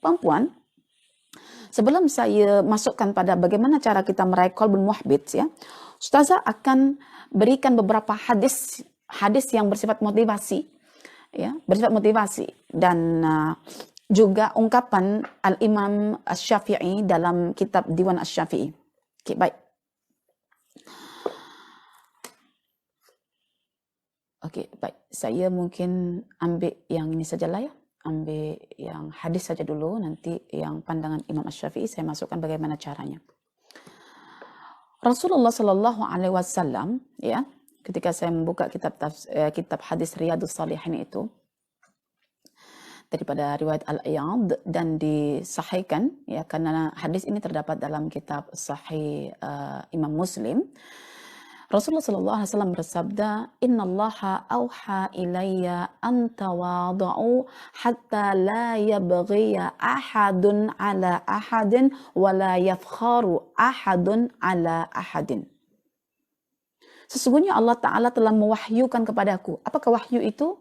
Perempuan, sebelum saya masukkan pada bagaimana cara kita meraih qalbun muhbit, ya, Ustazah akan berikan beberapa hadis yang bersifat motivasi, ya, bersifat motivasi, dan juga ungkapan Al-Imam Asy-Syafi'i dalam kitab Diwan Asy-Syafi'i. Oke, baik. Oke, baik. Saya mungkin ambil yang ini sajalah, ya. Ambil yang hadis saja dulu, nanti yang pandangan Imam Asy-Syafi'i saya masukkan bagaimana caranya. Rasulullah Shallallahu Alaihi Wasallam, ya, ketika saya membuka kitab hadis Riyadhus Shalihin itu daripada riwayat Al-Iyad dan disahihkan, ya, karena hadis ini terdapat dalam kitab Sahih Imam Muslim. Rasulullah sallallahu alaihi wasallam bersabda, "Innallaha auha ilayya an tawadhu hatta la yabghiya ahadun ala ahadin wa la yafkharu ahadun ala ahadin." Sesungguhnya Allah Ta'ala telah mewahyukan kepadaku. Apakah wahyu itu?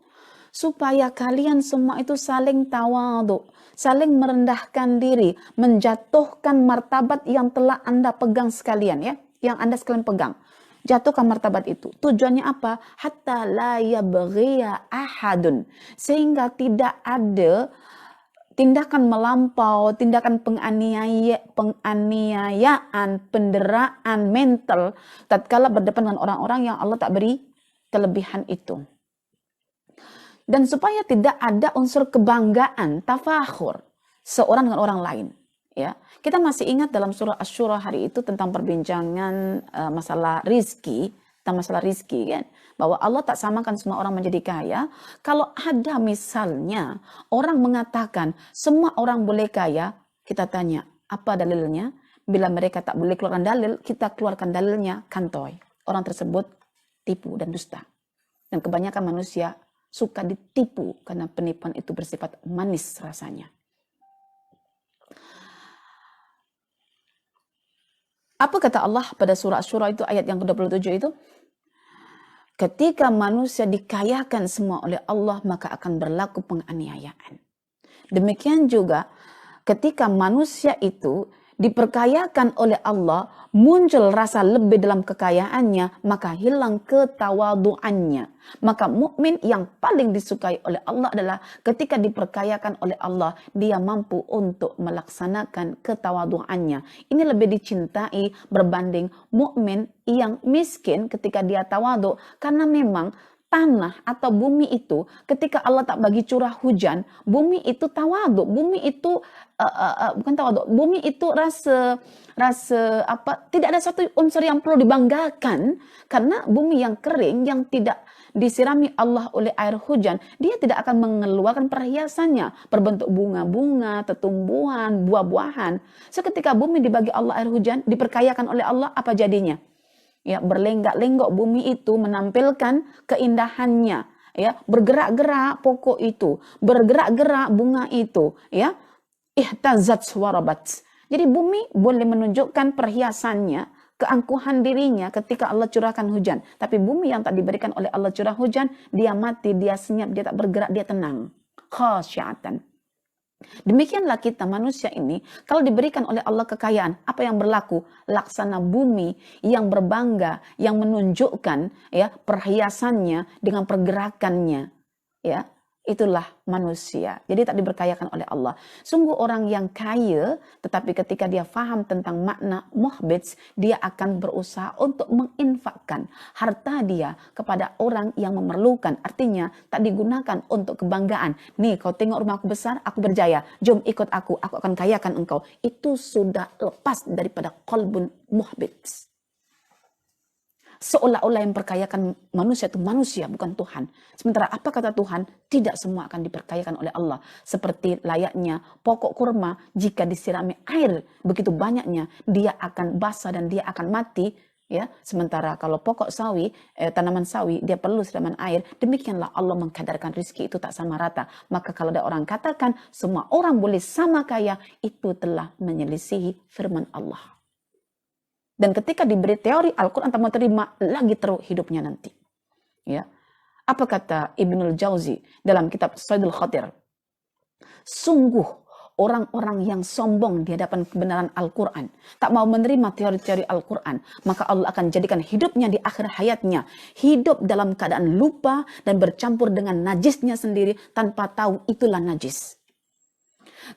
Supaya kalian semua itu saling tawadhu, saling merendahkan diri, menjatuhkan martabat yang telah Anda pegang sekalian, ya, yang Anda sekalian pegang. Jatuhkan martabat itu. Tujuannya apa? Hatta la yabghiya ahadun. Sehingga tidak ada tindakan melampau, tindakan penganiayaan, penderaan mental tatkala berdepan dengan orang-orang yang Allah tak beri kelebihan itu. Dan supaya tidak ada unsur kebanggaan, tafakhur seorang dengan orang lain. Ya, kita masih ingat dalam surah Asy-Syura hari itu tentang perbincangan masalah rizki, kan, bahwa Allah tak samakan semua orang menjadi kaya. Kalau ada misalnya orang mengatakan semua orang boleh kaya, kita tanya apa dalilnya? Bila mereka tak boleh keluarkan dalil, kita keluarkan dalilnya, kantoi. Orang tersebut tipu dan dusta. Dan kebanyakan manusia suka ditipu karena penipuan itu bersifat manis rasanya. Apa kata Allah pada surah Asy-Syura itu ayat yang ke-27 itu? Ketika manusia dikayakan semua oleh Allah, maka akan berlaku penganiayaan. Demikian juga ketika manusia itu diperkayakan oleh Allah, muncul rasa lebih dalam kekayaannya, maka hilang ketawaduannya. Maka mukmin yang paling disukai oleh Allah adalah ketika diperkayakan oleh Allah, dia mampu untuk melaksanakan ketawaduannya. Ini lebih dicintai berbanding mukmin yang miskin ketika dia tawadu, karena memang tanah atau bumi itu ketika Allah tak bagi curah hujan, bumi itu tawadu, bumi itu bukan tawadu, bumi itu rasa apa, tidak ada satu unsur yang perlu dibanggakan, karena bumi yang kering yang tidak disirami Allah oleh air hujan, dia tidak akan mengeluarkan perhiasannya berbentuk bunga-bunga, tetumbuhan, buah-buahan. Seketika bumi dibagi Allah air hujan, diperkayakan oleh Allah, apa jadinya? Ya, berlenggak-lenggok bumi itu menampilkan keindahannya, ya, bergerak-gerak pokok itu, bergerak-gerak bunga itu, ya, ihtazat warabat. Jadi bumi boleh menunjukkan perhiasannya, keangkuhan dirinya ketika Allah curahkan hujan. Tapi bumi yang tak diberikan oleh Allah curah hujan, dia mati, dia senyap, dia tak bergerak, dia tenang. Khasyatan. Demikianlah kita manusia ini, kalau diberikan oleh Allah kekayaan, apa yang berlaku? Laksana bumi yang berbangga, yang menunjukkan, ya, perhiasannya dengan pergerakannya, ya. Itulah manusia. Jadi tak diberkayakan oleh Allah. Sungguh orang yang kaya, tetapi ketika dia faham tentang makna muhbits, dia akan berusaha untuk menginfakkan harta dia kepada orang yang memerlukan. Artinya tak digunakan untuk kebanggaan. Nih, kau tengok rumahku besar, aku berjaya. Jom ikut aku akan kayakan engkau. Itu sudah lepas daripada qalbun muhbits. Seolah-olah yang memperkayakan manusia itu manusia, bukan Tuhan. Sementara apa kata Tuhan? Tidak semua akan diperkayakan oleh Allah. Seperti layaknya pokok kurma, jika disirami air begitu banyaknya, dia akan basah dan dia akan mati. Ya, sementara kalau pokok sawi, tanaman sawi, dia perlu siraman air. Demikianlah Allah mengkadarkan rezeki itu tak sama rata. Maka kalau ada orang katakan semua orang boleh sama kaya, itu telah menyelisihi firman Allah. Dan ketika diberi teori Al-Quran tak mau terima, lagi teruk hidupnya nanti. Ya. Apa kata Ibnul Jauzi dalam kitab Saidul Khatir? Sungguh orang-orang yang sombong di hadapan kebenaran Al-Quran, tak mau menerima teori-teori Al-Quran, maka Allah akan jadikan hidupnya di akhir hayatnya hidup dalam keadaan lupa dan bercampur dengan najisnya sendiri tanpa tahu itulah najis.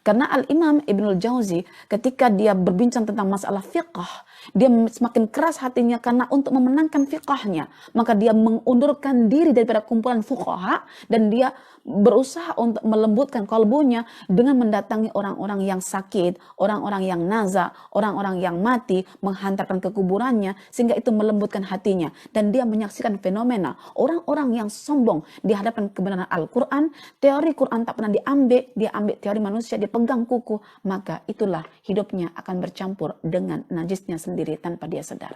Karena Al-Imam Ibnul Jauzi ketika dia berbincang tentang masalah fiqh, dia semakin keras hatinya karena untuk memenangkan fiqhnya, maka dia mengundurkan diri daripada kumpulan fuqaha dan dia berusaha untuk melembutkan kalbunya dengan mendatangi orang-orang yang sakit, orang-orang yang naza, orang-orang yang mati, menghantarkan ke kuburannya sehingga itu melembutkan hatinya. Dan dia menyaksikan fenomena orang-orang yang sombong di hadapan kebenaran Al-Quran, teori Quran tak pernah diambil, dia ambil teori manusia, dia pegang kuku, maka itulah hidupnya akan bercampur dengan najisnya sendiri tanpa dia sadar.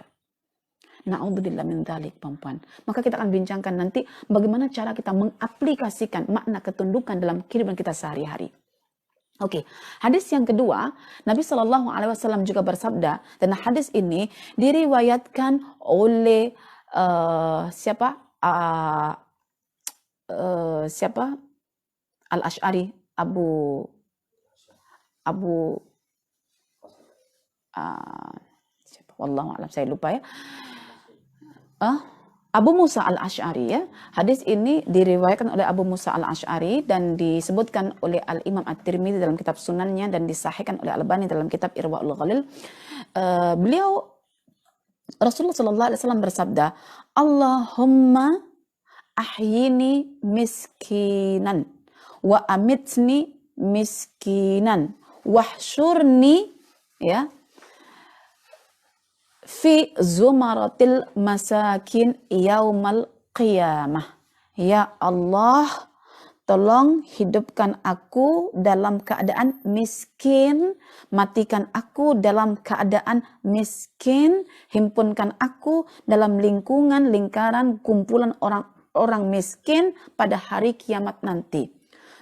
Na'udzubillah min dzalik, perempuan. Maka kita akan bincangkan nanti bagaimana cara kita mengaplikasikan makna ketundukan dalam kehidupan kita sehari-hari. Oke, hadis yang kedua, Nabi SAW juga bersabda, dan hadis ini diriwayatkan oleh siapa? Al-Ash'ari, siapa? Wallahu a'lam, saya lupa ya. Abu Musa al-Ash'ari ya. Hadis ini diriwayatkan oleh Abu Musa al-Ash'ari dan disebutkan oleh Al-Imam At-Tirmidzi dalam kitab Sunannya dan disahihkan oleh Al-Albani dalam kitab Irwaul Ghalil. Rasulullah SAW bersabda, Allahumma ahyini miskinan wa amitni miskinan wahsyurni ya fi zumaratil masakin yaumal qiyamah. Ya Allah, tolong hidupkan aku dalam keadaan miskin, matikan aku dalam keadaan miskin, himpunkan aku dalam lingkaran kumpulan orang miskin pada hari kiamat nanti.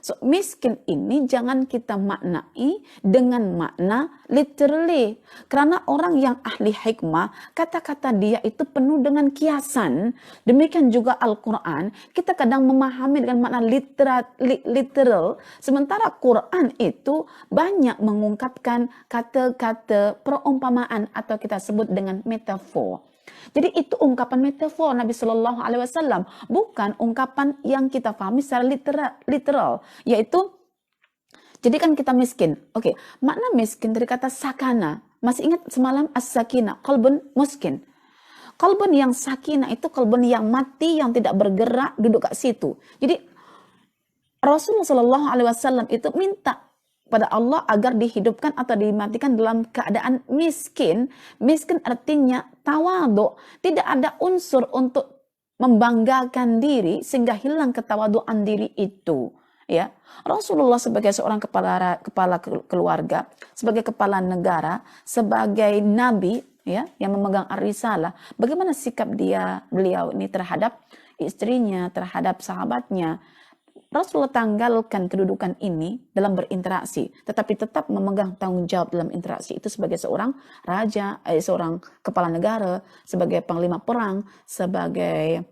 So, miskin ini jangan kita maknai dengan makna literally. Karena orang yang ahli hikmah, kata-kata dia itu penuh dengan kiasan. Demikian juga Al-Quran, kita kadang memahami dengan makna literal. Sementara Quran itu banyak mengungkapkan kata-kata perumpamaan atau kita sebut dengan metafor. Jadi itu ungkapan metafor Nabi Shallallahu Alaihi Wasallam, bukan ungkapan yang kita pahami secara literal, yaitu jadikan kita miskin. Oke, makna miskin dari kata sakana. Masih ingat semalam as-sakina, qalbun miskin. Qalbun yang sakina itu qalbun yang mati, yang tidak bergerak, duduk kat situ. Jadi Rasulullah Shallallahu Alaihi Wasallam itu minta pada Allah agar dihidupkan atau dimatikan dalam keadaan miskin. Miskin artinya tawadhu. Tidak ada unsur untuk membanggakan diri sehingga hilang ketawaduan diri itu. Ya, Rasulullah sebagai seorang kepala keluarga, sebagai kepala negara, sebagai nabi ya yang memegang ar-risalah, bagaimana sikap beliau ini terhadap istrinya, terhadap sahabatnya. Rasulullah tanggalkan kedudukan ini dalam berinteraksi, tetapi tetap memegang tanggung jawab dalam interaksi itu sebagai seorang raja, seorang kepala negara, sebagai panglima perang, sebagai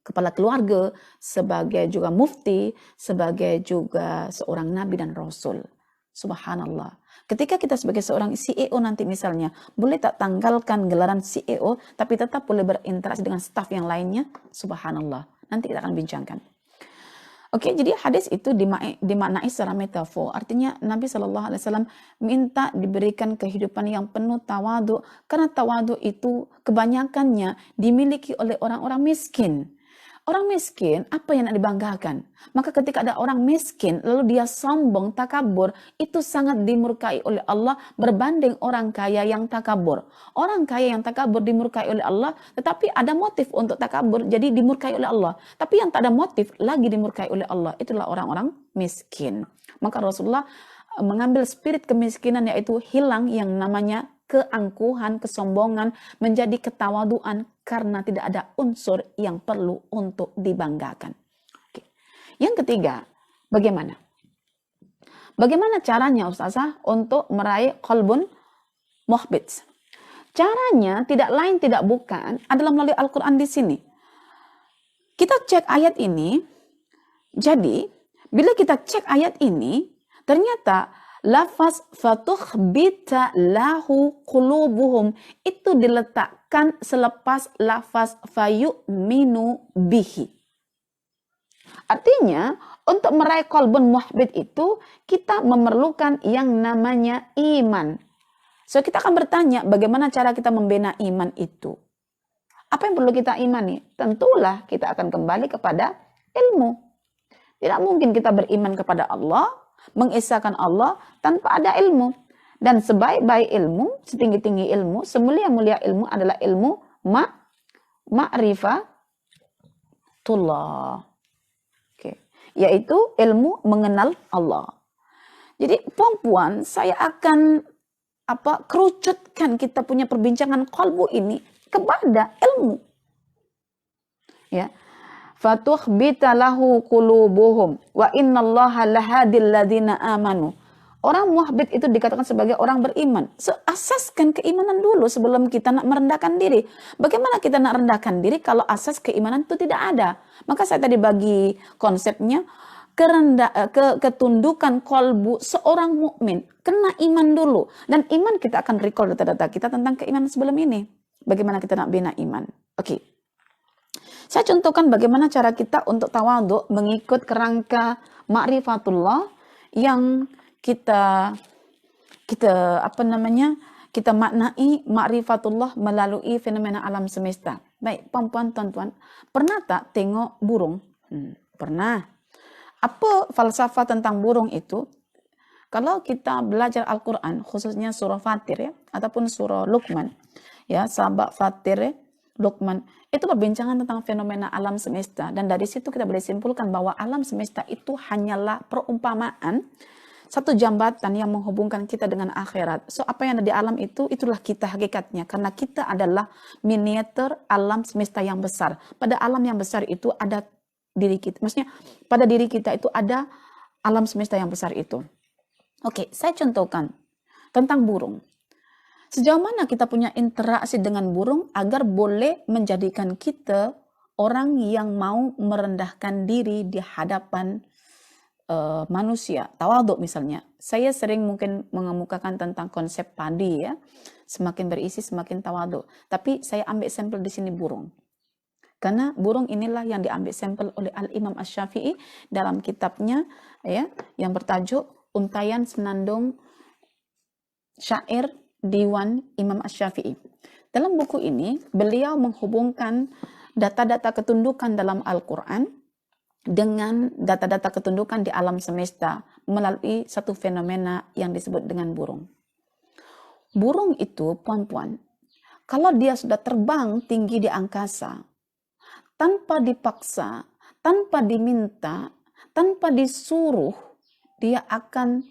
kepala keluarga, sebagai juga mufti, sebagai juga seorang nabi dan rasul. Subhanallah. Ketika kita sebagai seorang CEO nanti misalnya, boleh tak tanggalkan gelaran CEO, tapi tetap boleh berinteraksi dengan staf yang lainnya. Subhanallah. Nanti kita akan bincangkan. Oke, jadi hadis itu dimaknai secara metafor. Artinya Nabi SAW minta diberikan kehidupan yang penuh tawadu. Karena tawadu itu kebanyakannya dimiliki oleh orang-orang miskin. Orang miskin, apa yang nak dibanggakan? Maka ketika ada orang miskin, lalu dia sombong, takabur, itu sangat dimurkai oleh Allah berbanding orang kaya yang takabur. Orang kaya yang takabur dimurkai oleh Allah, tetapi ada motif untuk takabur, jadi dimurkai oleh Allah. Tapi yang tak ada motif, lagi dimurkai oleh Allah. Itulah orang-orang miskin. Maka Rasulullah mengambil spirit kemiskinan, yaitu hilang yang namanya keangkuhan, kesombongan, menjadi ketawaduan karena tidak ada unsur yang perlu untuk dibanggakan. Oke. Yang ketiga, bagaimana? Bagaimana caranya Ustazah untuk meraih qalbun muhbit? Caranya tidak lain tidak bukan adalah melalui Al-Quran di sini. Kita cek ayat ini, jadi bila kita cek ayat ini, ternyata Lafaz fatukhbita lahu qulubuhum itu diletakkan selepas lafaz fayu'minu bihi. Artinya, untuk meraih qalbun muhbit itu, kita memerlukan yang namanya iman. So, kita akan bertanya, bagaimana cara kita membina iman itu? Apa yang perlu kita imani? Tentulah kita akan kembali kepada ilmu. Tidak mungkin kita beriman kepada Allah, mengesahkan Allah tanpa ada ilmu. Dan sebaik-baik ilmu, setinggi-tinggi ilmu, semulia-mulia ilmu adalah ilmu ma'rifatullah. Yaitu ilmu mengenal Allah. Jadi puan-puan, saya akan kerucutkan kita punya perbincangan qalbu ini kepada ilmu. Ya. Fatukhbita lahu qulubuhum wa innallaha lahadil ladzina amanu. Orang muhbit itu dikatakan sebagai orang beriman. Asaskan keimanan dulu sebelum kita nak merendahkan diri. Bagaimana kita nak rendahkan diri kalau asas keimanan itu tidak ada? Maka saya tadi bagi konsepnya ketundukan kolbu seorang mukmin. Kena iman dulu. Dan iman kita akan recall data-data kita tentang keimanan sebelum ini. Bagaimana kita nak bina iman. Oke. Saya contohkan bagaimana cara kita untuk tawadhu mengikut kerangka ma'rifatullah yang kita maknai ma'rifatullah melalui fenomena alam semesta. Baik, puan-puan, tuan-tuan, pernah tak tengok burung? Pernah. Apa falsafah tentang burung itu? Kalau kita belajar Al-Quran, khususnya surah Fatir ya, ataupun surah Luqman, ya, sahabat Fatir ya, Luqman, itu perbincangan tentang fenomena alam semesta. Dan dari situ kita boleh simpulkan bahwa alam semesta itu hanyalah perumpamaan, satu jambatan yang menghubungkan kita dengan akhirat. So, apa yang ada di alam itu, itulah kita hakikatnya. Karena kita adalah miniatur alam semesta yang besar. Pada alam yang besar itu ada diri kita. Maksudnya, pada diri kita itu ada alam semesta yang besar itu. Oke, saya contohkan tentang burung. Sejauh mana kita punya interaksi dengan burung agar boleh menjadikan kita orang yang mau merendahkan diri di hadapan manusia. Tawadhu misalnya. Saya sering mungkin mengemukakan tentang konsep padi ya. Semakin berisi semakin tawadhu. Tapi saya ambil sampel di sini burung. Karena burung inilah yang diambil sampel oleh Al-Imam Asy-Syafi'i dalam kitabnya ya yang bertajuk Untayan Senandung Syair Diwan Imam Asy-Syafi'i. Dalam buku ini beliau menghubungkan data-data ketundukan dalam Al-Quran dengan data-data ketundukan di alam semesta melalui satu fenomena yang disebut dengan burung. Burung itu, puan-puan, kalau dia sudah terbang tinggi di angkasa, tanpa dipaksa, tanpa diminta, tanpa disuruh, dia akan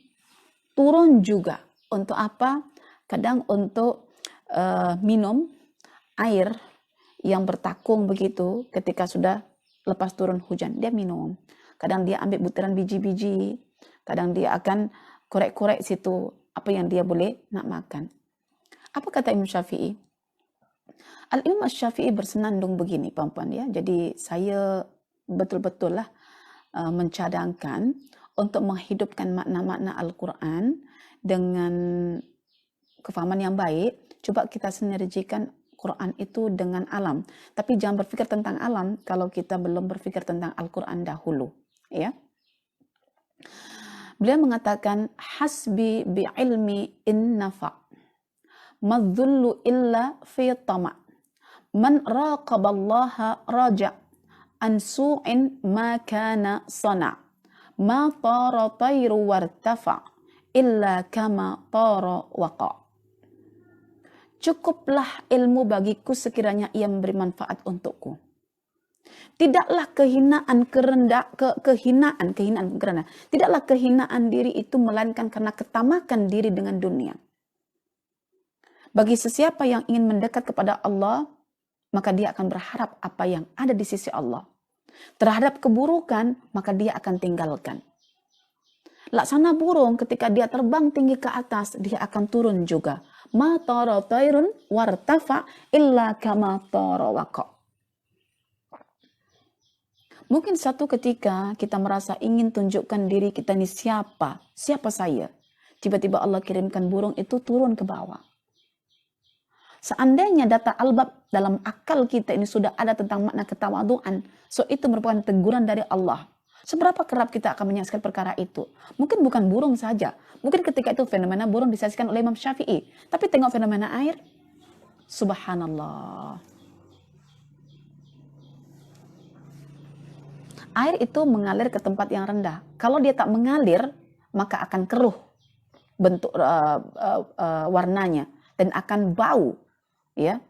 turun juga. Untuk apa? Kadang untuk minum air yang bertakung begitu ketika sudah lepas turun hujan, dia minum. Kadang dia ambil butiran biji-biji, kadang dia akan korek-korek situ apa yang dia boleh nak makan. Apa kata Imam Syafi'i? Al-Imam Syafi'i bersenandung begini, puan-puan ya. Jadi saya betul-betul lah mencadangkan untuk menghidupkan makna-makna Al-Quran dengan kefahaman yang baik. Coba kita sinergikan Quran itu dengan alam. Tapi jangan berpikir tentang alam kalau kita belum berpikir tentang Al-Quran dahulu. Ya. Beliau mengatakan, hasbi bi'ilmi in nafa' madzullu illa fi tama' man raqaballaha raja' an su'in ma kana sana' ma tara tayru wartafa' illa kama tara waqa'. Cukuplah ilmu bagiku sekiranya ia memberi manfaat untukku. Tidaklah tidaklah kehinaan diri itu melainkan karena ketamakan diri dengan dunia. Bagi sesiapa yang ingin mendekat kepada Allah, maka dia akan berharap apa yang ada di sisi Allah. Terhadap keburukan, maka dia akan tinggalkan. Laksana burung ketika dia terbang tinggi ke atas, dia akan turun juga. Ma tara tairun wartafa illa kama tara waqa. Mungkin satu ketika kita merasa ingin tunjukkan diri kita ini siapa saya. Tiba-tiba Allah kirimkan burung itu turun ke bawah. Seandainya data albab dalam akal kita ini sudah ada tentang makna ketawaduan, so itu merupakan teguran dari Allah. Seberapa kerap kita akan menyaksikan perkara itu? Mungkin bukan burung saja. Mungkin ketika itu fenomena burung disaksikan oleh Imam Syafi'i. Tapi tengok fenomena air. Subhanallah. Air itu mengalir ke tempat yang rendah. Kalau dia tak mengalir, maka akan keruh bentuk warnanya dan akan bau, ya,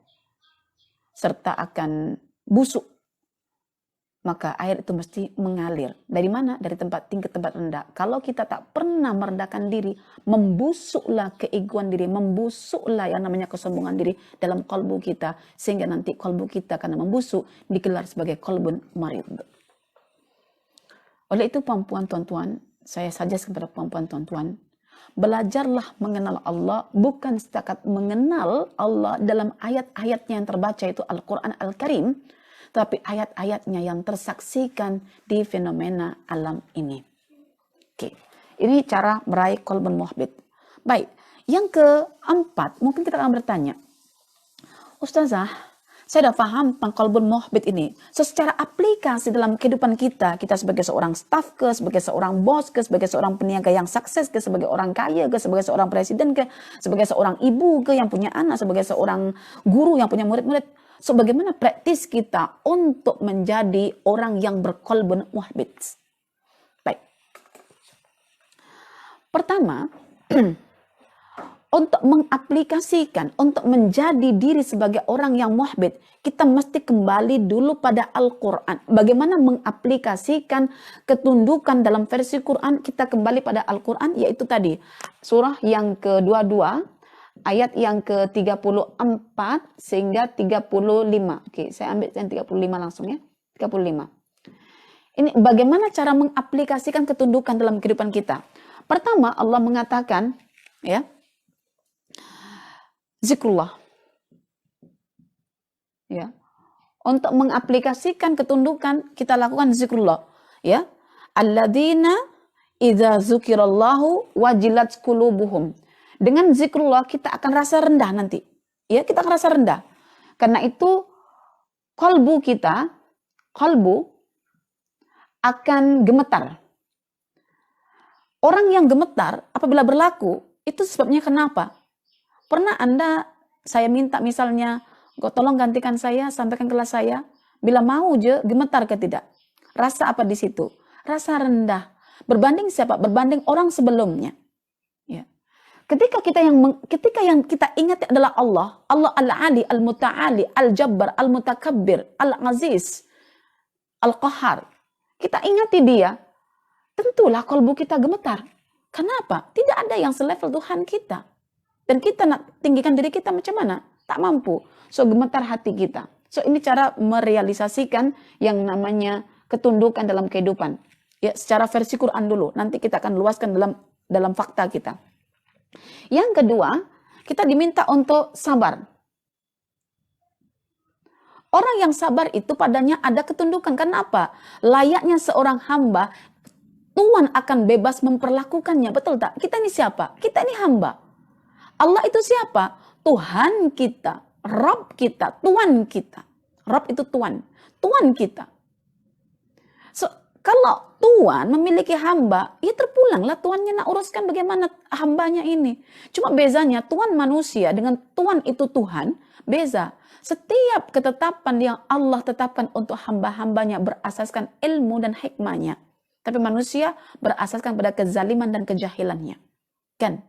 serta akan busuk. Maka air itu mesti mengalir. Dari mana? Dari tempat tinggi ke tempat rendah. Kalau kita tak pernah merendahkan diri, membusuklah keegoan diri, membusuklah yang namanya kesombongan diri dalam kalbu kita, sehingga nanti kalbu kita karena membusuk digelar sebagai kalbun marid. Oleh itu perempuan tuan-tuan, saya suggest kepada perempuan tuan-tuan, belajarlah mengenal Allah, bukan setakat mengenal Allah dalam ayat-ayatnya yang terbaca itu Al-Quran Al-Karim, tapi ayat-ayatnya yang tersaksikan di fenomena alam ini. Oke, ini cara meraih qalbun muhbit. Baik, yang keempat, mungkin kita akan bertanya, Ustazah, saya sudah paham tentang qalbun muhbit ini. So, secara aplikasi dalam kehidupan kita sebagai seorang staff ke, sebagai seorang bos ke, sebagai seorang peniaga yang sukses ke, sebagai orang kaya ke, sebagai seorang presiden ke, sebagai seorang ibu ke yang punya anak, sebagai seorang guru yang punya murid-murid. So, bagaimana praktis kita untuk menjadi orang yang berqalbun muhbit? Baik. Pertama, untuk mengaplikasikan, untuk menjadi diri sebagai orang yang muhbit, kita mesti kembali dulu pada Al-Quran. Bagaimana mengaplikasikan ketundukan dalam versi Quran, kita kembali pada Al-Quran, yaitu tadi, surah yang ke-22, ayat yang ke-34 sehingga 35. Oke, saya ambil yang 35 langsung ya. 35. Ini bagaimana cara mengaplikasikan ketundukan dalam kehidupan kita. Pertama, Allah mengatakan, ya, zikrullah. Ya. Untuk mengaplikasikan ketundukan, kita lakukan zikrullah. Ya. Alladzina idza dzukirallahu wajilat qulubuhum. Dengan zikrullah kita akan rasa rendah nanti. Ya, kita akan rasa rendah. Karena itu kalbu kita, kalbu akan gemetar. Orang yang gemetar apabila berlaku, itu sebabnya kenapa? Pernah saya minta misalnya, tolong gantikan saya, sampaikan kelas saya. Bila mau gemetar ke tidak? Rasa apa di situ? Rasa rendah. Berbanding siapa? Berbanding orang sebelumnya. Ya. Ketika yang kita ingat adalah Allah Al-Ali, Al-Muta'ali, Al-Jabbar, Al-Mutakabbir, Al-Aziz, Al-Qahar. Kita ingati dia, tentulah kalbu kita gemetar. Kenapa? Tidak ada yang selevel Tuhan kita. Dan kita nak tinggikan diri kita macam mana? Tak mampu. So, gemetar hati kita. So, ini cara merealisasikan yang namanya ketundukan dalam kehidupan. Ya, secara versi Quran dulu. Nanti kita akan luaskan dalam fakta kita. Yang kedua, kita diminta untuk sabar. Orang yang sabar itu padanya ada ketundukan. Kenapa? Layaknya seorang hamba, Tuhan akan bebas memperlakukannya. Betul tak? Kita ini siapa? Kita ini hamba. Allah itu siapa? Tuhan kita, Rabb kita, Tuhan kita. Rabb itu Tuhan, Tuhan kita. So, kalau Tuhan memiliki hamba, ya terpulanglah Tuhannya nak uruskan bagaimana hambanya ini. Cuma bezanya Tuhan manusia dengan Tuhan itu Tuhan, beza. Setiap ketetapan yang Allah tetapkan untuk hamba-hambanya berasaskan ilmu dan hikmahnya. Tapi manusia berasaskan pada kezaliman dan kejahilannya. Kan?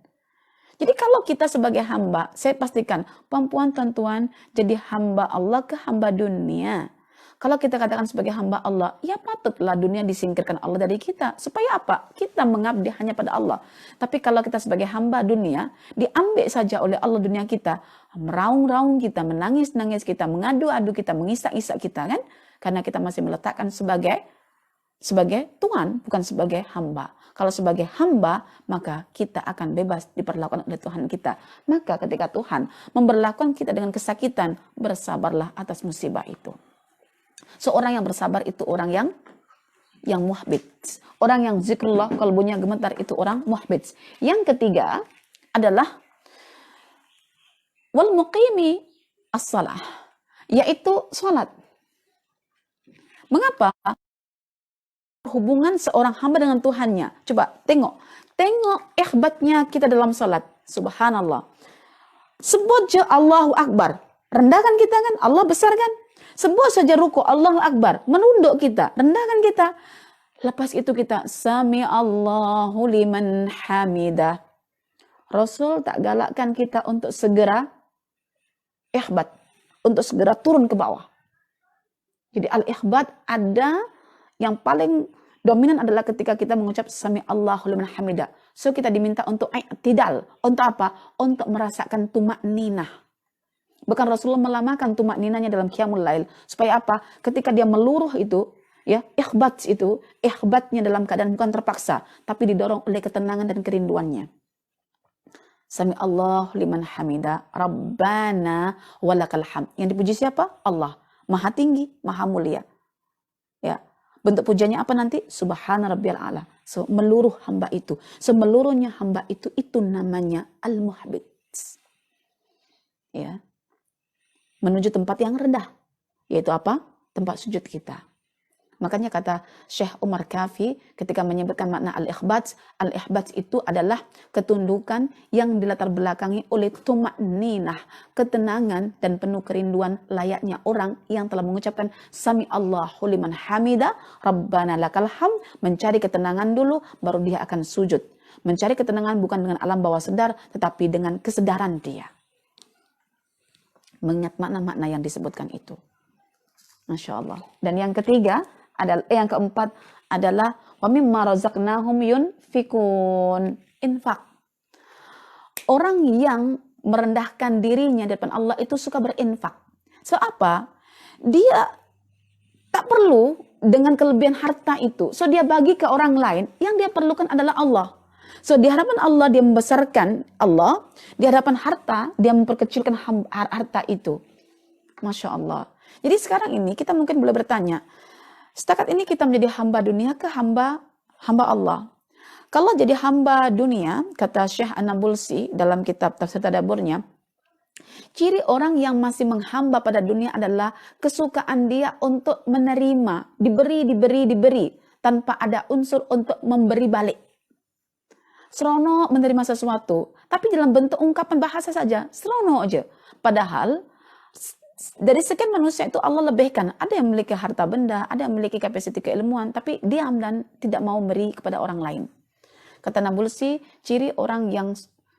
Jadi kalau kita sebagai hamba, saya pastikan perempuan tuan-tuan jadi hamba Allah ke hamba dunia. Kalau kita katakan sebagai hamba Allah, ya patutlah dunia disingkirkan Allah dari kita. Supaya apa? Kita mengabdi hanya pada Allah. Tapi kalau kita sebagai hamba dunia, diambil saja oleh Allah dunia kita. Meraung-raung kita, menangis-nangis kita, mengadu-adu kita, mengisak-isak kita kan? Karena kita masih meletakkan sebagai Tuhan, bukan sebagai hamba. Kalau sebagai hamba, maka kita akan bebas diperlakukan oleh Tuhan kita. Maka ketika Tuhan memperlakukan kita dengan kesakitan, bersabarlah atas musibah itu. Seorang yang bersabar itu orang yang yang muhbit. Orang yang zikrullah kalbunya gemetar itu orang muhbit. Yang ketiga adalah wal muqimi as-salah, yaitu salat. Mengapa? Hubungan seorang hamba dengan Tuhannya. Coba tengok ikhbatnya kita dalam salat. Subhanallah. Sebut je Allahu Akbar. Rendahkan kita kan? Allah besar kan? Sebut saja ruku Allahu Akbar. Menunduk kita. Rendahkan kita. Lepas itu kita Sami Allahu liman hamidah. Rasul tak galakkan kita untuk segera ikhbat. Untuk segera turun ke bawah. Jadi al-ikhbat ada yang paling dominan adalah ketika kita mengucap Sami Allahu liman hamidah. So kita diminta untuk i'tidal. Untuk apa? Untuk merasakan tumakninah. Bahkan Rasulullah melamakan tumakninahnya dalam qiyamul lail. Supaya apa? Ketika dia meluruh itu, ya, ikhbatnya dalam keadaan bukan terpaksa, tapi didorong oleh ketenangan dan kerinduannya. Sami Allahu liman hamidah, Rabbana walakal hamd. Yang dipuji siapa? Allah. Maha tinggi, maha mulia. Ya. Bentuk pujiannya apa nanti? Subhana rabbiyal a'la. So, meluruh hamba itu. Semeluruhnya hamba itu namanya al-muhbit. Ya. Menuju tempat yang rendah. Yaitu apa? Tempat sujud kita. Makanya kata Syekh Umar Kafi ketika menyebutkan makna al-ikhbat itu adalah ketundukan yang dilatar belakangi oleh tumakninah, ketenangan dan penuh kerinduan layaknya orang yang telah mengucapkan Sami Allahu liman hamidah, Rabbana lakal hamd, mencari ketenangan dulu baru dia akan sujud. Mencari ketenangan bukan dengan alam bawah sadar tetapi dengan kesadaran dia. Mengingat makna-makna yang disebutkan itu. Masya Allah. Dan yang ketiga, yang keempat adalah wa mimma razaqnahum yunfikun, infak. Orang yang merendahkan dirinya di depan Allah itu suka berinfak. So apa? Dia tak perlu dengan kelebihan harta itu. So dia bagi ke orang lain, yang dia perlukan adalah Allah. So di hadapan Allah dia membesarkan Allah, di hadapan harta dia memperkecilkan harta itu. Masya Allah. Jadi sekarang ini kita mungkin boleh bertanya, setakat ini kita menjadi hamba dunia ke hamba Allah? Kalau jadi hamba dunia, kata Syekh An-Nabulsi dalam kitab Tafsir Tadaburnya, ciri orang yang masih menghamba pada dunia adalah kesukaan dia untuk menerima, diberi, tanpa ada unsur untuk memberi balik. Serono menerima sesuatu, tapi dalam bentuk ungkapan bahasa saja, serono aja. Padahal dari sekian manusia itu Allah lebihkan. Ada yang memiliki harta benda, ada yang memiliki kapasiti keilmuan, tapi diam dan tidak mau beri kepada orang lain. Kata Nabulsi, ciri orang yang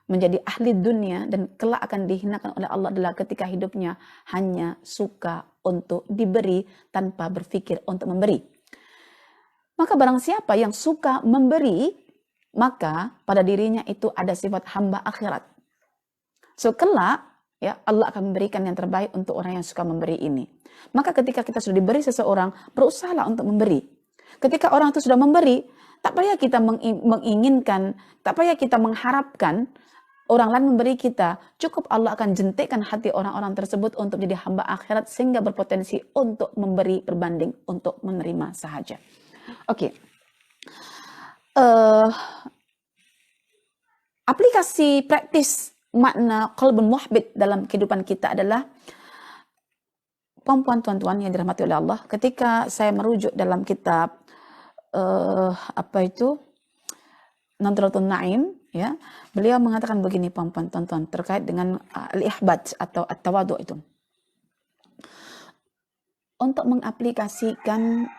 menjadi ahli dunia dan kelak akan dihinakan oleh Allah adalah ketika hidupnya hanya suka untuk diberi tanpa berpikir untuk memberi. Maka barang siapa yang suka memberi, maka pada dirinya itu ada sifat hamba akhirat. So kelak, ya, Allah akan memberikan yang terbaik untuk orang yang suka memberi ini. Maka ketika kita sudah diberi seseorang, berusahalah untuk memberi. Ketika orang itu sudah memberi, tak payah kita menginginkan, tak payah kita mengharapkan orang lain memberi kita. Cukup Allah akan jentikkan hati orang-orang tersebut untuk jadi hamba akhirat sehingga berpotensi untuk memberi berbanding untuk menerima sahaja. Oke. Aplikasi praktis makna qalbun muhbit dalam kehidupan kita adalah, puan-puan, yang dirahmati oleh Allah, ketika saya merujuk dalam kitab Nadratun Naim, ya, beliau mengatakan begini, puan-puan, terkait dengan al-ihbat atau at-tawadu itu. Untuk mengaplikasikan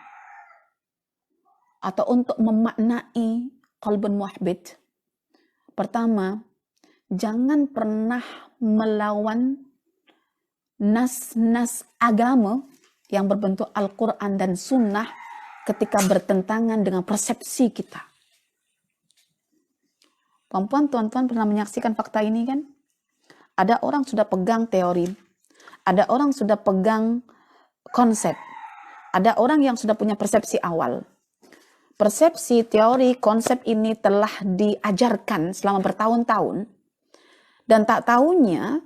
atau untuk memaknai qalbun muhbit, pertama, jangan pernah melawan nas-nas agama yang berbentuk Al-Quran dan Sunnah ketika bertentangan dengan persepsi kita. Puan-puan, tuan-tuan pernah menyaksikan fakta ini kan? Ada orang sudah pegang teori, ada orang sudah pegang konsep, ada orang yang sudah punya persepsi awal. Persepsi, teori, konsep ini telah diajarkan selama bertahun-tahun, dan tak tahunya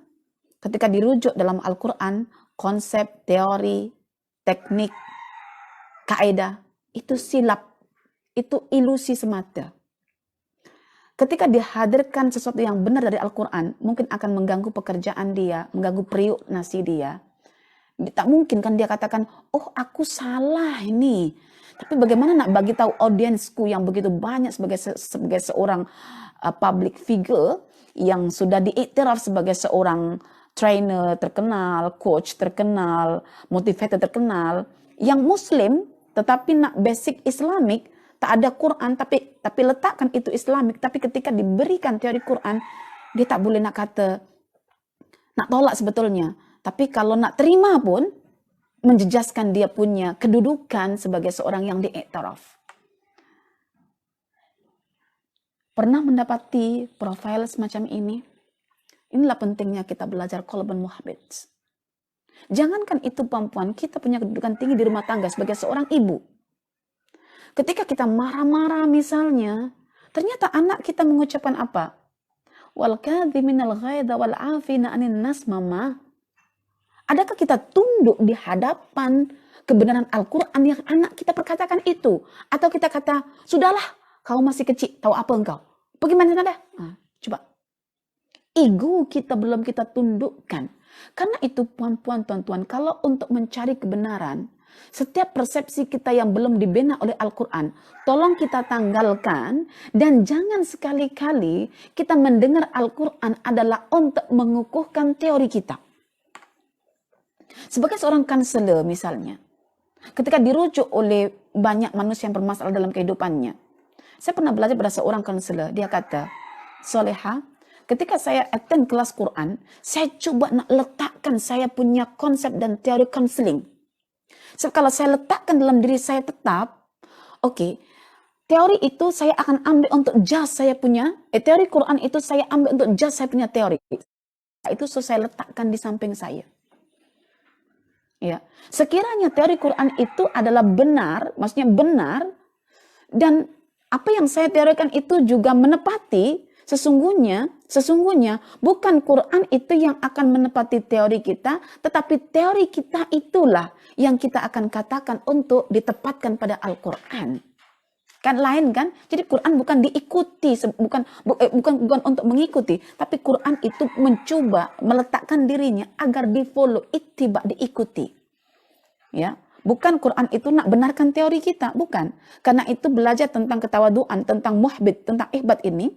ketika dirujuk dalam Al-Quran, konsep, teori, teknik, kaidah itu silap itu ilusi semata. Ketika dihadirkan sesuatu yang benar dari Al-Quran, mungkin akan mengganggu pekerjaan dia, mengganggu periuk nasi dia. Tak mungkin kan dia katakan, oh aku salah ini. Tapi bagaimana nak bagi tahu audiensku yang begitu banyak sebagai seorang public figure yang sudah diiktiraf sebagai seorang trainer terkenal, coach terkenal, motivator terkenal, yang Muslim tetapi nak basic Islamik, tak ada Quran tapi letakkan itu Islamik, tapi ketika diberikan teori Quran, dia tak boleh nak kata, nak tolak sebetulnya. Tapi kalau nak terima pun, menjejaskan dia punya kedudukan sebagai seorang yang diiktiraf. Pernah mendapati profil semacam ini? Inilah pentingnya kita belajar qalban muhabbit. Jangankan itu perempuan, kita punya kedudukan tinggi di rumah tangga sebagai seorang ibu. Ketika kita marah-marah misalnya, ternyata anak kita mengucapkan apa? Wal kadhiminal ghaidha wal 'afina 'anil nas, mama. Adakah kita tunduk di hadapan kebenaran Al-Quran yang anak kita perkatakan itu? Atau kita kata, sudahlah, kau masih kecil, tahu apa engkau? Pergi mana sana dah? Coba. Ego kita belum kita tundukkan. Karena itu puan-puan, tuan-tuan, kalau untuk mencari kebenaran, setiap persepsi kita yang belum dibina oleh Al-Quran, tolong kita tanggalkan, dan jangan sekali-kali kita mendengar Al-Quran adalah untuk mengukuhkan teori kita. Sebagai seorang konselor misalnya, ketika dirujuk oleh banyak manusia yang bermasalah dalam kehidupannya, saya pernah belajar pada seorang konselor, dia kata, Soleha, ketika saya attend kelas Quran, saya coba nak letakkan saya punya konsep dan teori counseling. Sebab kalau saya letakkan dalam diri saya tetap, oke, teori itu saya akan ambil untuk jas saya punya, teori Quran itu saya ambil untuk jas saya punya teori. Itu saya letakkan di samping saya. Ya, sekiranya teori Quran itu adalah benar, maksudnya benar, dan apa yang saya teorikan itu juga menepati, sesungguhnya bukan Quran itu yang akan menepati teori kita, tetapi teori kita itulah yang kita akan katakan untuk ditepatkan pada Al-Quran. Kan lain kan? Jadi Quran bukan diikuti, bukan untuk mengikuti, tapi Quran itu mencoba meletakkan dirinya agar di-follow, ittiba, diikuti. Ya, bukan Quran itu nak benarkan teori kita, bukan. Karena itu belajar tentang ketawaduan, tentang muhbit, tentang ihbat ini,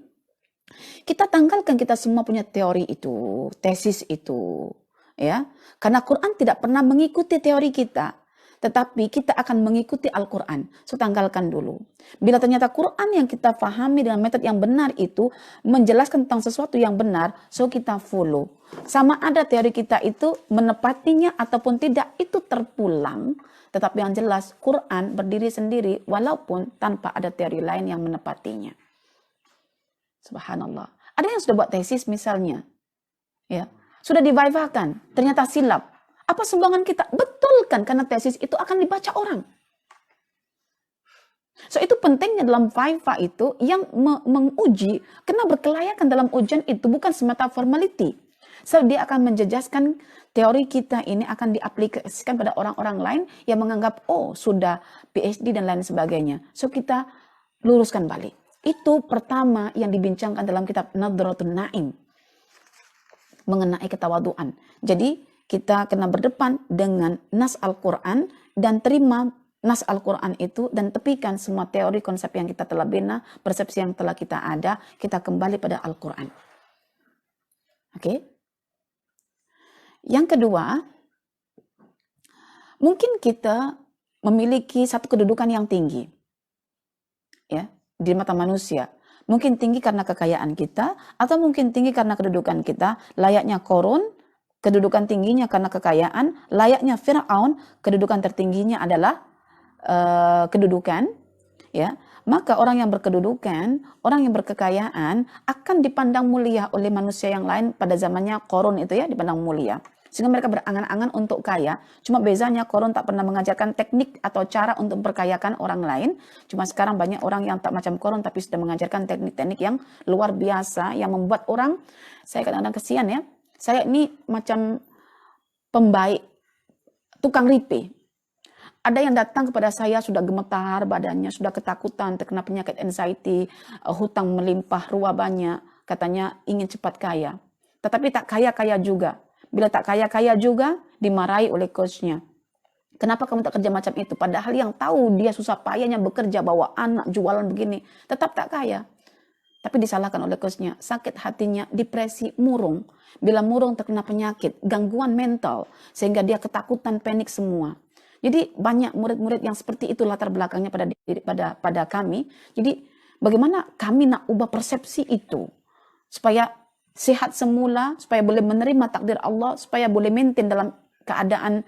kita tanggalkan kita semua punya teori itu, tesis itu, ya. Karena Quran tidak pernah mengikuti teori kita, tetapi kita akan mengikuti Al-Quran. So, tanggalkan dulu. Bila ternyata Quran yang kita fahami dengan metode yang benar itu menjelaskan tentang sesuatu yang benar, so kita follow. Sama ada teori kita itu menepatinya ataupun tidak, itu terpulang. Tetapi yang jelas, Quran berdiri sendiri walaupun tanpa ada teori lain yang menepatinya. Subhanallah. Ada yang sudah buat tesis misalnya, ya, sudah divaivakan, ternyata silap. Apa sumbangan kita? Betul kan, karena tesis itu akan dibaca orang. So itu pentingnya dalam Viva itu yang menguji, karena berkelayakan dalam ujian itu bukan semata formality. So dia akan menjejaskan teori kita ini akan diaplikasikan pada orang-orang lain yang menganggap, oh sudah PhD dan lain sebagainya. So kita luruskan balik. Itu pertama yang dibincangkan dalam kitab Nadratun Naim mengenai ketawaduan. Jadi kita kena berdepan dengan nas Al-Quran dan terima nas Al-Quran itu dan tepikan semua teori konsep yang kita telah bina, persepsi yang telah kita ada, kita kembali pada Al-Quran. Oke? Yang kedua, mungkin kita memiliki satu kedudukan yang tinggi, ya, di mata manusia. Mungkin tinggi karena kekayaan kita, atau mungkin tinggi karena kedudukan kita, layaknya Korun, kedudukan tingginya karena kekayaan, layaknya Fir'aun, kedudukan tertingginya adalah kedudukan, ya. Maka orang yang berkedudukan, orang yang berkekayaan akan dipandang mulia oleh manusia yang lain pada zamannya Korun itu, ya, dipandang mulia. Sehingga mereka berangan-angan untuk kaya. Cuma bezanya Korun tak pernah mengajarkan teknik atau cara untuk memperkayakan orang lain. Cuma sekarang banyak orang yang tak macam Korun tapi sudah mengajarkan teknik-teknik yang luar biasa yang membuat orang, saya kadang-kadang kesian, ya. Saya ini macam pembaik, tukang ripe. Ada yang datang kepada saya sudah gemetar badannya, sudah ketakutan, terkena penyakit anxiety, hutang melimpah, ruah banyak. Katanya ingin cepat kaya. Tetapi tak kaya-kaya juga. Bila tak kaya-kaya juga, dimarahi oleh coachnya. Kenapa kamu tak kerja macam itu? Padahal yang tahu dia susah payahnya bekerja, bawa anak, jualan begini. Tetap tak kaya. Tapi disalahkan oleh coachnya. Sakit hatinya, depresi, murung. Bila murung terkena penyakit, gangguan mental. Sehingga dia ketakutan, panik semua. Jadi banyak murid-murid yang seperti itu latar belakangnya pada kami. Jadi bagaimana kami nak ubah persepsi itu supaya sehat semula, supaya boleh menerima takdir Allah, supaya boleh maintain dalam keadaan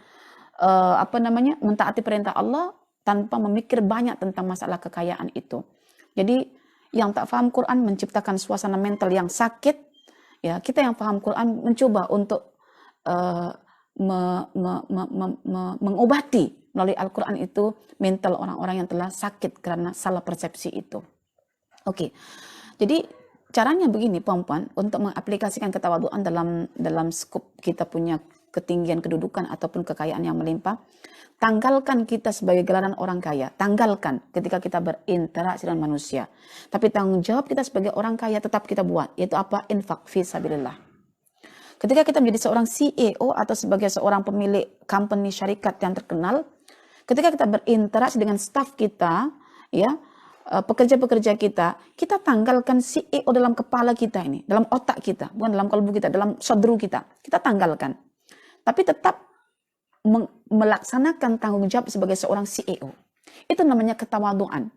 mentaati perintah Allah tanpa memikir banyak tentang masalah kekayaan itu. Jadi yang tak faham Quran menciptakan suasana mental yang sakit. Ya, kita yang paham Quran mencoba untuk mengobati melalui Al-Quran itu mental orang-orang yang telah sakit karena salah persepsi itu. Oke, jadi caranya begini puan-puan, untuk mengaplikasikan ketawaduan dalam skop kita punya ketinggian kedudukan ataupun kekayaan yang melimpah. Tanggalkan kita sebagai gelaran orang kaya, tanggalkan ketika kita berinteraksi dengan manusia. Tapi tanggung jawab kita sebagai orang kaya tetap kita buat, yaitu apa? Infak fi sabilillah. Ketika kita menjadi seorang CEO atau sebagai seorang pemilik company syarikat yang terkenal, ketika kita berinteraksi dengan staf kita, ya, pekerja-pekerja kita, kita tanggalkan CEO dalam kepala kita ini, dalam otak kita, bukan dalam kalbu kita, dalam sadru kita. Kita tanggalkan. Tapi tetap melaksanakan tanggung jawab sebagai seorang CEO. Itu namanya ketawaduan.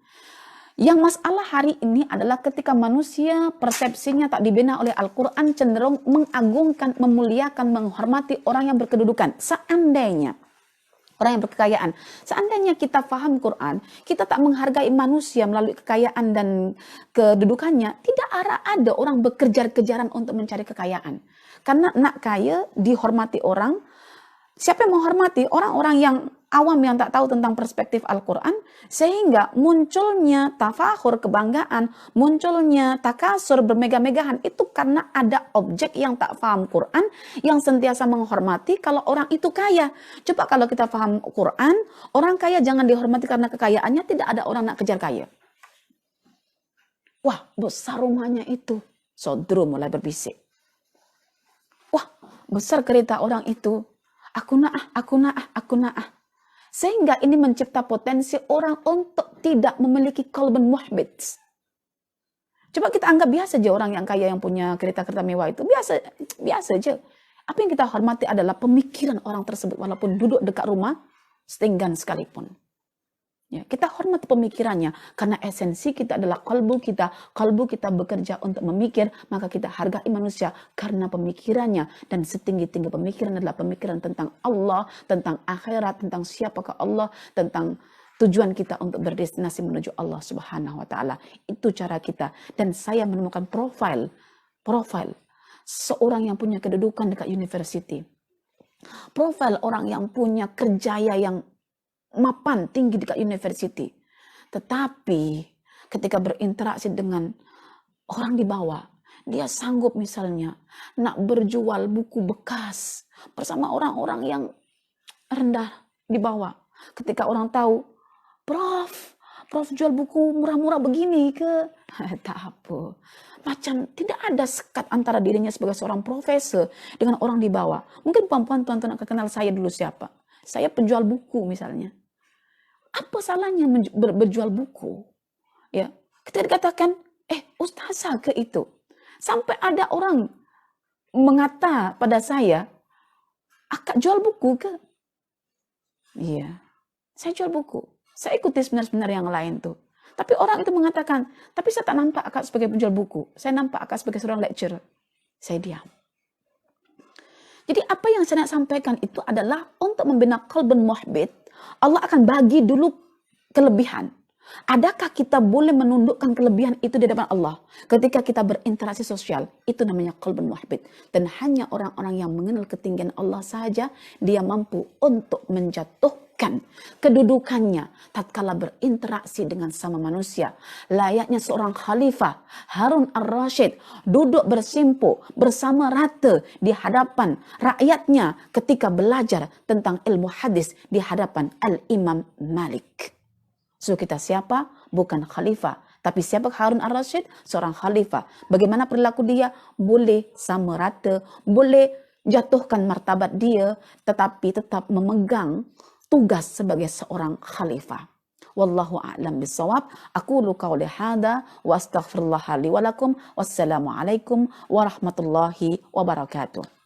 Yang masalah hari ini adalah ketika manusia persepsinya tak dibina oleh Al-Quran, cenderung mengagungkan, memuliakan, menghormati orang yang berkedudukan. Seandainya orang yang berkekayaan, seandainya kita paham Quran, kita tak menghargai manusia melalui kekayaan dan kedudukannya, tidak ada orang berkejar-kejaran untuk mencari kekayaan. Karena nak kaya dihormati orang. Siapa yang menghormati? Orang-orang yang awam yang tak tahu tentang perspektif Al-Quran, sehingga munculnya tafakhur, kebanggaan, munculnya takasur, bermegah-megahan, itu karena ada objek yang tak paham Quran, yang sentiasa menghormati kalau orang itu kaya. Coba kalau kita paham Quran, orang kaya jangan dihormati karena kekayaannya, tidak ada orang nak kejar kaya. Wah, besar rumahnya itu. Sodro mulai berbisik. Wah, besar kereta orang itu. Aku nak. Sehingga ini mencipta potensi orang untuk tidak memiliki qalbun muhbit. Coba kita anggap biasa aja orang yang kaya yang punya kereta-kereta mewah itu. Biasa aja. Apa yang kita hormati adalah pemikiran orang tersebut walaupun duduk dekat rumah setinggan sekalipun. Ya, kita hormati pemikirannya karena esensi kita adalah kalbu kita bekerja untuk memikir, maka kita hargai manusia karena pemikirannya, dan setinggi-tinggi pemikiran adalah pemikiran tentang Allah, tentang akhirat, tentang siapakah Allah, tentang tujuan kita untuk berdestinasi menuju Allah Subhanahu wa taala. Itu cara kita, dan saya menemukan profil seorang yang punya kedudukan dekat university. Profil orang yang punya kerjaya yang mapan tinggi dekat university. Tetapi ketika berinteraksi dengan orang di bawah, dia sanggup misalnya nak berjual buku bekas bersama orang-orang yang rendah di bawah. Ketika orang tahu, Prof jual buku murah-murah begini ke? Tak apa. Macam tidak ada sekat antara dirinya sebagai seorang profesor dengan orang di bawah. Mungkin puan-puan tuan-tuan nak kenal saya dulu siapa. Saya penjual buku misalnya. Apa salahnya berjual buku? Ya, kita dikatakan, ustazah ke itu. Sampai ada orang mengata pada saya, akak jual buku ke? Iya, saya jual buku. Saya ikuti seminar-seminar yang lain tuh. Tapi orang itu mengatakan, tapi saya tak nampak akak sebagai penjual buku. Saya nampak akak sebagai seorang lecturer. Saya diam. Jadi apa yang saya nak sampaikan itu adalah untuk membina qalbun muhbit, Allah akan bagi dulu kelebihan. Adakah kita boleh menundukkan kelebihan itu di depan Allah? Ketika kita berinteraksi sosial, itu namanya qalbun muhbit. Dan hanya orang-orang yang mengenal ketinggian Allah saja, dia mampu untuk menempatkan kedudukannya tatkala berinteraksi dengan sama manusia. Layaknya seorang khalifah, Harun ar-Rasyid duduk bersimpuh bersama rata di hadapan rakyatnya ketika belajar tentang ilmu hadis di hadapan Al-Imam Malik. So kita siapa? Bukan khalifah. Tapi siapa Harun ar-Rasyid? Seorang khalifah. Bagaimana perilaku dia? Boleh sama rata, boleh jatuhkan martabat dia, tetapi tetap memegang tugas sebagai seorang khalifah. Wallahu a'lam bissawab. Aqulu qawli hadza wa astaghfirullah li wa lakum. Wassalamu alaikum warahmatullahi wabarakatuh.